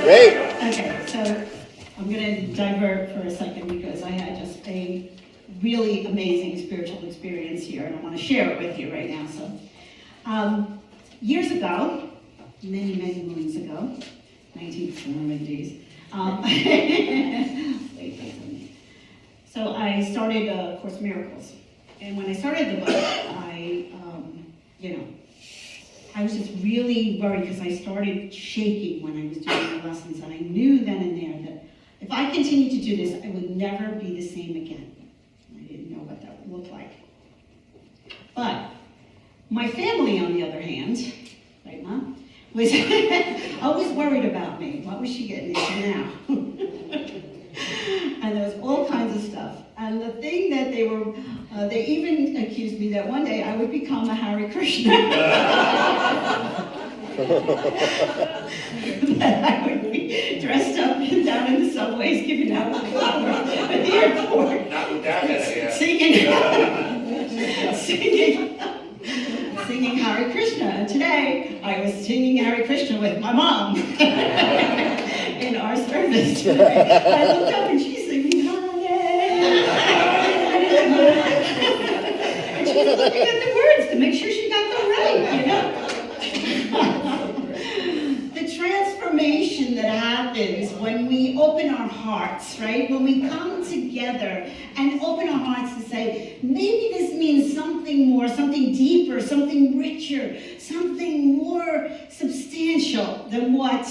Great. Okay, so I'm going to divert for a second because I had just a really amazing spiritual experience here, and I want to share it with you right now. So, years ago, many moons ago, 1970s, so I started Course in Miracles. And when I started the book, I was just really worried because I started shaking when I was doing my lessons, and I knew then and there that if I continued to do this, I would never be the same again. I didn't know what that would look like. But my family, on the other hand, right, Mom, was always worried about me. What was she getting into now? And there was all kinds of stuff. And the thing that they even accused me that one day I would become a Hare Krishna. That I would be dressed up and down in the subways giving out flowers at the airport. Not with that idea. Singing Hare Krishna. And today I was singing Hare Krishna with my mom in our service. I looked up and she's singing Hare. And she was looking at the words to make sure she got them right, you know? The transformation that happens when we open our hearts, right? When we come together and open our hearts to say, maybe this means something more, something deeper, something richer, something more substantial than what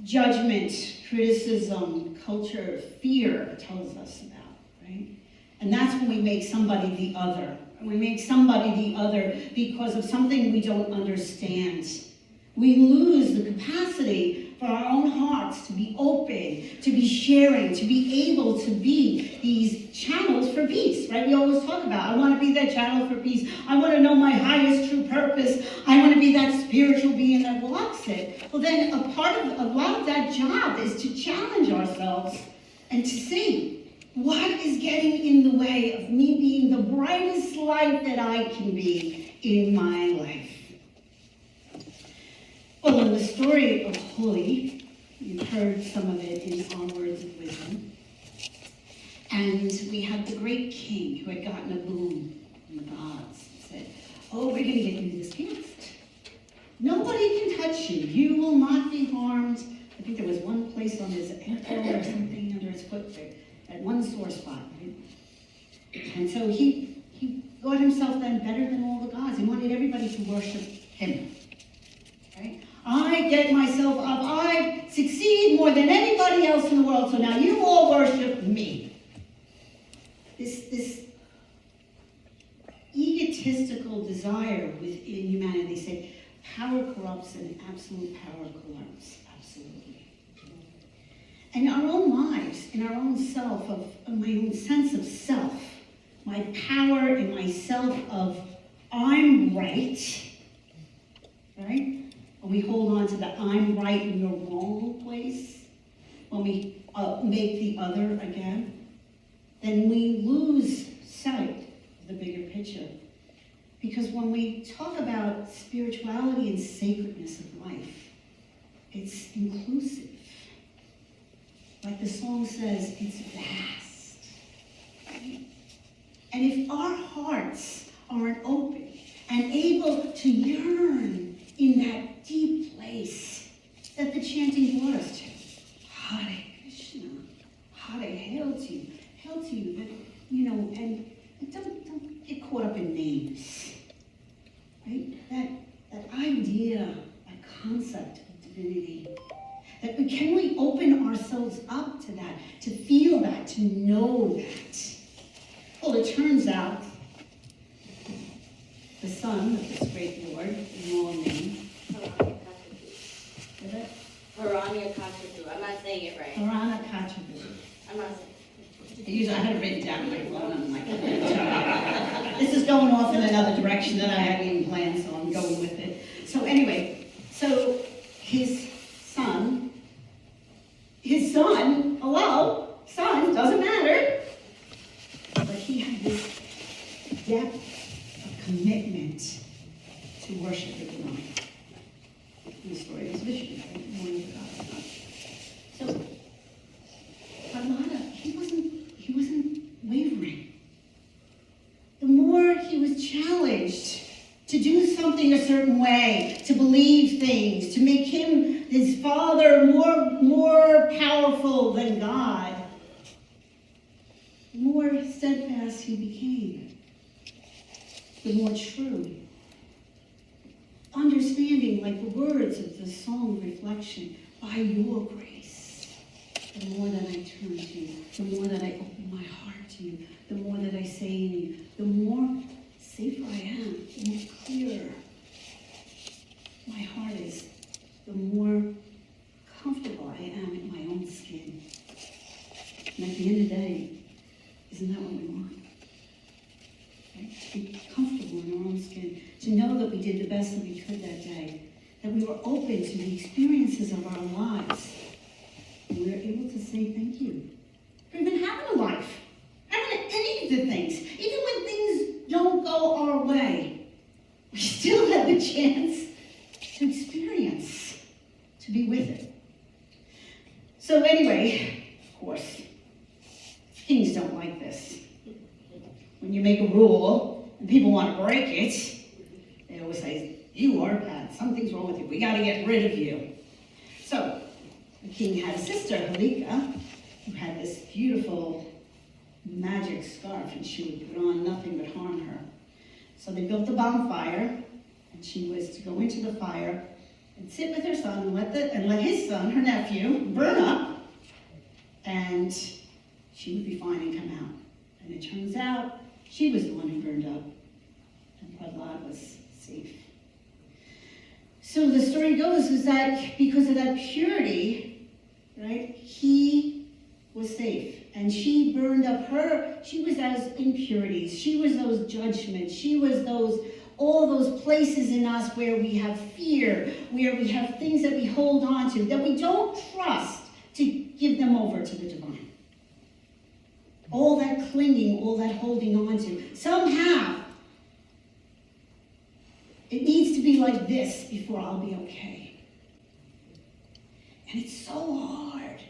judgment, criticism, culture, fear tells us about, right? And that's when we make somebody the other. We make somebody the other because of something we don't understand. We lose the capacity for our own hearts to be open, to be sharing, to be able to be these channels for peace, right? We always talk about, I want to be that channel for peace. I want to know my highest true purpose. I want to be that spiritual being that walks it. Well, then a lot of that job is to challenge ourselves and to see, what is getting in the way of me being the brightest light that I can be in my life? Well, in the story of HOLI, you've heard some of it in our words of wisdom. And we had the great king who had gotten a boon from the gods and said, oh, we're going to get you this gift. Nobody can touch you. You will not be harmed. I think there was one place on his ankle or something under his foot there. At one sore spot, right? And so he thought himself then better than all the gods. He wanted everybody to worship him, right? I get myself up. I succeed more than anybody else in the world, so now you all worship me. This egotistical desire within humanity. They say power corrupts and absolute power corrupts. Absolutely. In our own lives, in our own self, of my own sense of self, my power in myself of I'm right? When we hold on to the I'm right and you're wrong place, when we make the other again, then we lose sight of the bigger picture. Because when we talk about spirituality and sacredness of life, it's inclusive. Like the song says, it's vast. Right? And if our hearts aren't open and able to yearn in that deep place that the chanting brought us to, Hare Krishna, Hare, hail to you, that, you know, and don't get caught up in names, right? That idea, that concept of divinity. That can we open ourselves up to that, to feel that, to know that? Well, it turns out the son of this great Lord, in long name. Hiranyakshipu. I'm not saying it right. Hiranyakshipu. I'm not saying it. I had it written down my phone. I'm like, this is going off in another direction that I hadn't even planned, so I'm going with it. So anyway, so his son, hello, son, doesn't matter. But he had this depth of commitment to worship the divine. In the story of his vision, right? Morning of God. something a certain way, to believe things, to make him, his father, more powerful than God, the more steadfast he became, the more true. Understanding, like the words of the song Reflection, by your grace, the more that I turn to you, the more that I open my heart to you, the more that I say to you, the more safer I am, the more clearer my heart is, the more comfortable I am in my own skin. And at the end of the day, isn't that what we want? Right? To be comfortable in our own skin, to know that we did the best that we could that day, that we were open to the experiences of our lives, and we were able to say thank you for even having a life, having any of the things. Even when things don't go our way, we still have the chance to experience, to be with it. So anyway, of course, kings don't like this. When you make a rule and people want to break it, they always say, you are bad, something's wrong with you, we got to get rid of you. So the king had a sister, Holika, who had this beautiful magic scarf, and she would put on nothing but harm her. So they built a bonfire, and she was to go into the fire and sit with her son and let his son, her nephew, burn up, and she would be fine and come out. And it turns out she was the one who burned up, and Prahlad was safe. So the story goes is that because of that purity, right, he was safe. And she burned up she was those impurities, she was those judgments, she was all those places in us where we have fear, where we have things that we hold on to, that we don't trust to give them over to the divine. All that clinging, all that holding on to. Somehow, it needs to be like this before I'll be okay. And it's so hard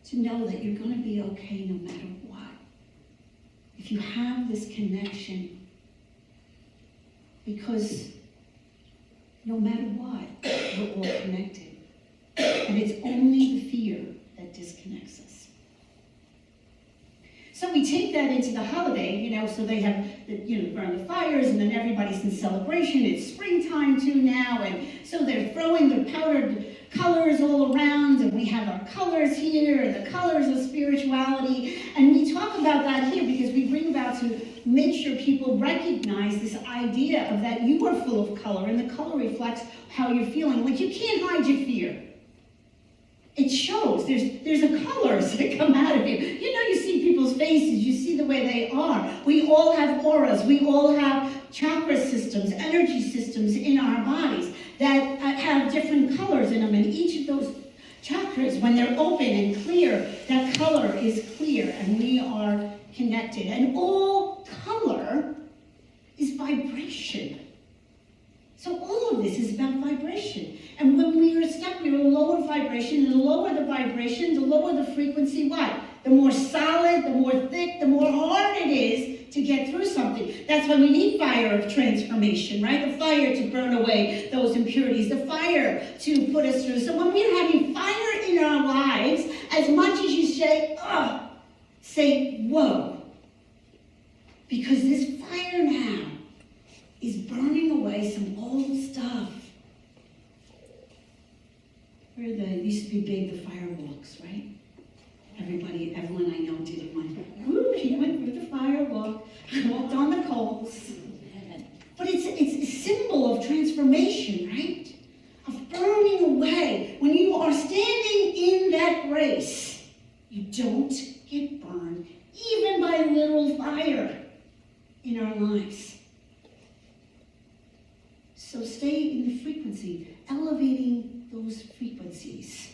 to know that you're going to be okay no matter what. If you have this connection, because no matter what, we're all connected. And it's only the fear that disconnects us. So we take that into the holiday, so they have, burn the fires, and then everybody's in celebration. It's springtime too now, and so they're throwing their powdered colors all around, and we have our colors here, and the colors of spirituality, and we talk about that here because we bring about to make sure people recognize this idea of that you are full of color, and the color reflects how you're feeling. Like, you can't hide your fear. It shows. There's a colors that come out of you. You see people's faces, you see the way they are. We all have auras, we all have chakra systems, energy systems in our bodies that have different colors in them, and each of those chakras, when they're open and clear, that color is clear, and we are connected. And all color is vibration. So all of this is about vibration. And when we are stuck, we're a lower vibration, and the lower the vibration, the lower the frequency, what? The more solid, the more thick, the more hard it is to get through something. That's why we need fire of transformation, right? The fire to burn away those impurities, the fire to put us through. So when we're having fire in our lives, as much as you say, oh, say, whoa. Because this fire now is burning away some old stuff. Where used to be big, the firewalks, right? Everyone I know did it. Woo, she went through the firewalk, walked on the coals. But it's a symbol of transformation, right? Of burning away. When you are standing in that grace, you don't get burned, even by a little fire in our lives. So stay in the frequency, elevating those frequencies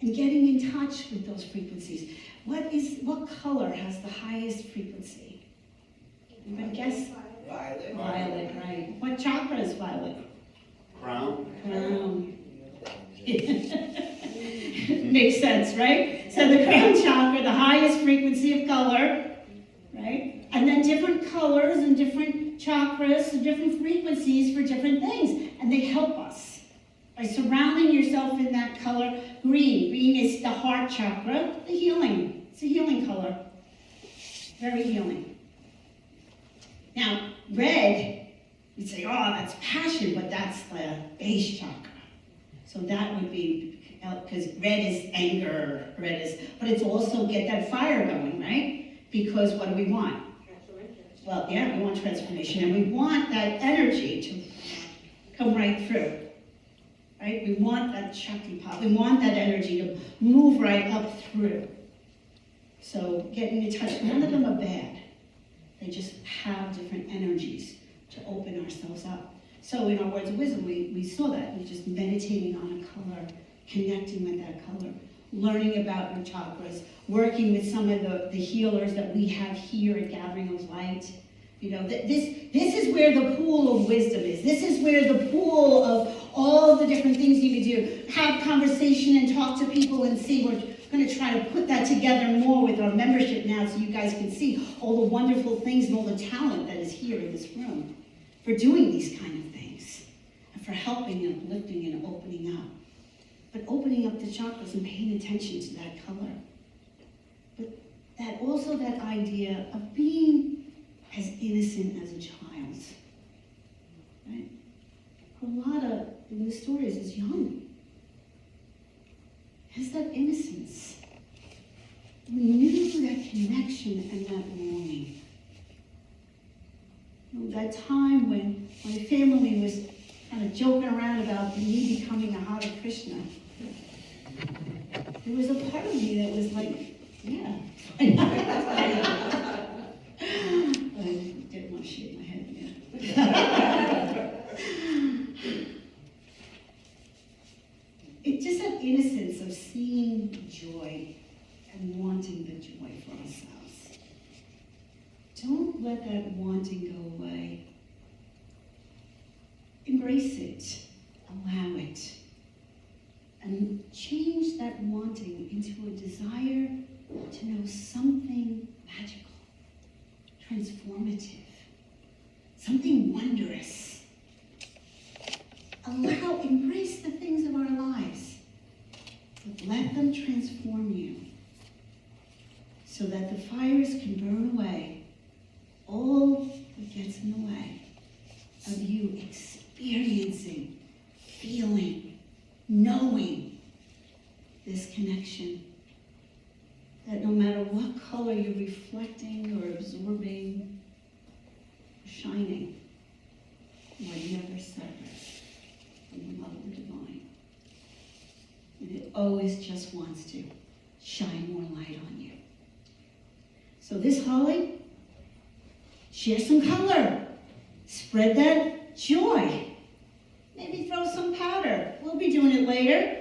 and getting in touch with those frequencies. What color has the highest frequency? Anybody guess? Violet. Violet, right. What chakra is violet? Crown. Crown. Makes sense, right? So the crown chakra, the highest frequency of color, right? And then different colors and different chakras and different frequencies for different things. And they help us by surrounding yourself in that color. Green. Green is the heart chakra, the healing. It's a healing color. Very healing. Now, red, you'd say, oh, that's passion, but that's the base chakra. So that would be, because red is anger, but it's also get that fire going, right? Because what do we want? Transformation. Well, yeah, we want transformation, and we want that energy to come right through, right? We want that Shakti pop. We want that energy to move right up through. So getting in touch, none of them are bad. They just have different energies to open ourselves up. So in our words of wisdom, we saw that. We're just meditating on a color, connecting with that color, learning about your chakras, working with some of the healers that we have here at Gathering of Light. You know, this is where the pool of wisdom is. This is where the pool of all the different things you can do. Have conversation and talk to people and see. We're going to try to put that together more with our membership now so you guys can see all the wonderful things and all the talent that is here in this room for doing these kind of things and for helping and uplifting and opening up. But opening up the chakras and paying attention to that color. But that also that idea of being as innocent as a child. Right? A lot of in the stories is young. Has that innocence. We knew that connection and that longing. You know, that time when my family was kind of joking around about me becoming a Hare Krishna. There was a part of me that was like, yeah. I didn't want to shake my head, yeah. It's just that innocence of seeing joy and wanting the joy for ourselves. Don't let that wanting go away. Embrace it. Allow it. And change that wanting into a desire to know something magical, transformative, something wondrous. Embrace the things of our lives, but let them transform you so that the fires can burn away all that gets in the way of you experiencing, feeling, knowing this connection. That no matter what color you're reflecting or absorbing, or shining, you are never separate from the love of the divine. And it always just wants to shine more light on you. So this Holi, share some color. Spread that joy. Maybe throw some powder. We'll be doing it later.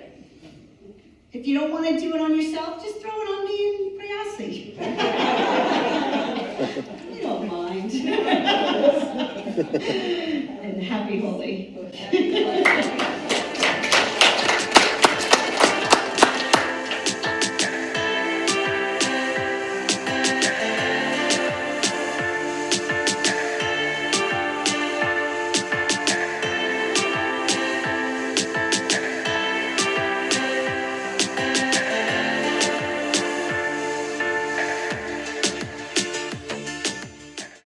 If you don't want to do it on yourself, just throw it on me